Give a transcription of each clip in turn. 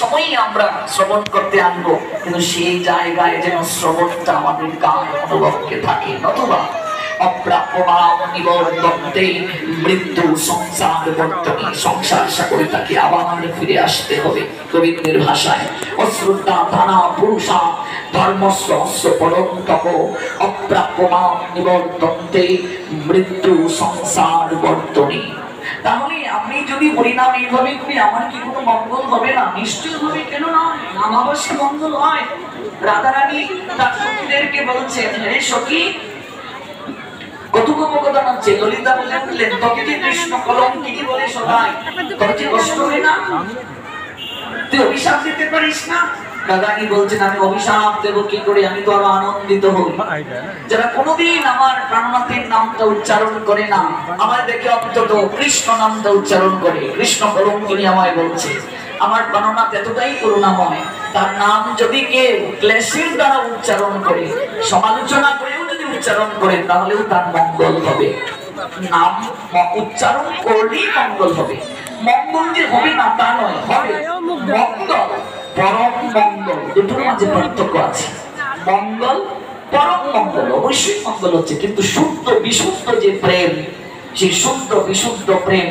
সময়ই আমরা শ্রবণ করতে আনবো, কিন্তু সেই জায়গায় যেন শ্রবণটা আমাদের গায়ে অনুভবকে থাকে, নতুবা অপ্রাপ্যমাম নিবর্তন্তে মৃত্যু সংসার বর্তনী, সংসার সাগরে তাকে আবার ফিরে আসতে হবে। গোবিন্দের ভাষায় অশ্রদ্ধা ধানা পুরুষা ধর্মস্য অস্য পরন্তপ অপ্রাপ্যমাম নিবর্তন্তে মৃত্যু সংসার বর্তনী। তাহলে আমি যদি হরিনাম এইভাবে করি আমার কি কোনো মঙ্গল হবে না? নিশ্চয় হবে, কেন নয়? নামাবাসী মঙ্গল হয়। রাধারানী তার সখীদেরকে বলছেন, হে সখী, কথোপকথন হচ্ছে, ললিতা বলে উঠলেন, তোকে যে কৃষ্ণ কলঙ্কিনী বলে শোনায়, তোর কি কষ্ট হয় না? তুই অভিশাপ দিতে পারিস না? রাধারানী বলছেন, আমি অভিশাপ দেব কি করে? আমি তো আরো আনন্দিত হই। যারা কোনোদিন আমার প্রাণনাথের নামটা উচ্চারণ করে না, আমার দেখে অন্তত কৃষ্ণ নামটা উচ্চারণ করে, কৃষ্ণ কলঙ্কিনী আমায় বলছে। আমার প্রাণনাথ এতটাই করুণাময়, তার নাম যদি কেউ ক্লেশের দ্বারা উচ্চারণ করে, সমালোচনা করেও যদি উচ্চারণ করে, তাহলেও তার মঙ্গল হবে। নাম উচ্চারণ করলেই মঙ্গল হবে। মঙ্গল যে হবে না তা নয়, হবে মঙ্গল, পরম মঙ্গল। দুটোর মাঝে পার্থক্য আছে। মঙ্গল, পরম মঙ্গল, অবশ্যই মঙ্গল হচ্ছে, কিন্তু শুদ্ধ বিশুদ্ধ যে প্রেম, সেই শুদ্ধ বিশুদ্ধ প্রেম।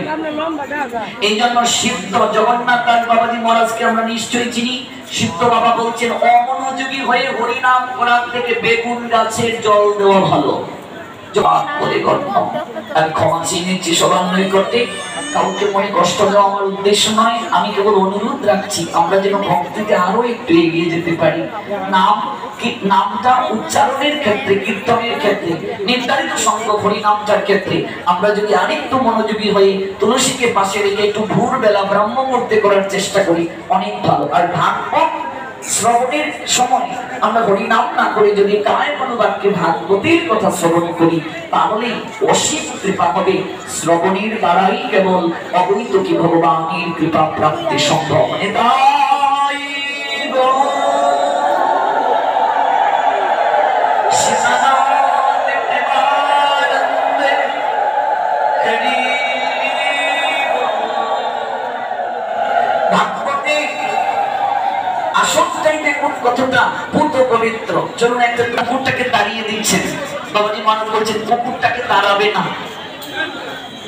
এই জন্য সিদ্ধ জগন্নাথ দাস বাবাজি মহারাজকে আমরা নিশ্চয়ই চিনি। সিদ্ধ বাবা বলছেন, অমনোযোগী হয়ে হরিনাম করার থেকে বেগুন গাছের জল দেওয়া ভালো। আমি ক্ষমা চেয়ে নিচ্ছি সবার নৈকট্যে, কাউকে মনে কষ্ট দেওয়া আমার উদ্দেশ্য নয়। আমি কেবল অনুরোধ রাখছি আমরা যেন ভক্তিতে আরো একটু এগিয়ে যেতে পারি। নামটা উচ্চারণের ক্ষেত্রে, কীর্তনের ক্ষেত্রে, নির্ধারিত সংখ্যক হরিনামটার ক্ষেত্রে আমরা যদি আরেকটু মনোযোগী হয়ে তুলসীকে পাশে রেখে একটু ভোরবেলা ব্রাহ্ম মুহূর্তে করার চেষ্টা করি, অনেক ভালো। আর ভাগবত শ্রবণের সময় আমরা হরিনাম না করে যদি কায় কোনো বাক্যে ভাগবতের কথা শ্রবণ করি, তাহলে অসীম কৃপা হবে। শ্রবণের দ্বারাই কেবল অবৈত কি ভগবানের কৃপা প্রাপ্তি সম্ভব। কতটা পুত পবিত্র। চলুন একটা কুকুরটাকে তাড়িয়ে দিচ্ছেন, বাবাজি মহারাজ বলছেন কুকুরটাকে তাড়াবে না।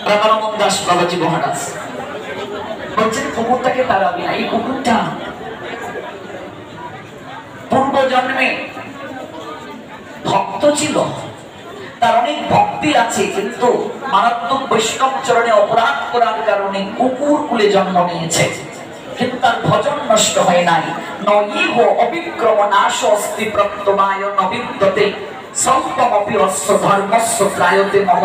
রাধারমন দাস বাবাজি মহারাজ বলছেন কুকুরটাকে তাড়াবে না। এই কুকুরটা পূর্ব জন্মে ভক্ত ছিল, তার অনেক ভক্তি আছে, কিন্তু মারাত্মক বৈষ্ণব চরণে অপরাধ করার কারণে কুকুর কুলে জন্ম নিয়েছে, কিন্তু তার ভজন নষ্ট হয় নাই। নইহ অবিক্রম নাশ অস্তি প্রত্যমায় নবিদ্যতে সন্তমপি অস্য ধর্মস্য ত্রায়তে মহ।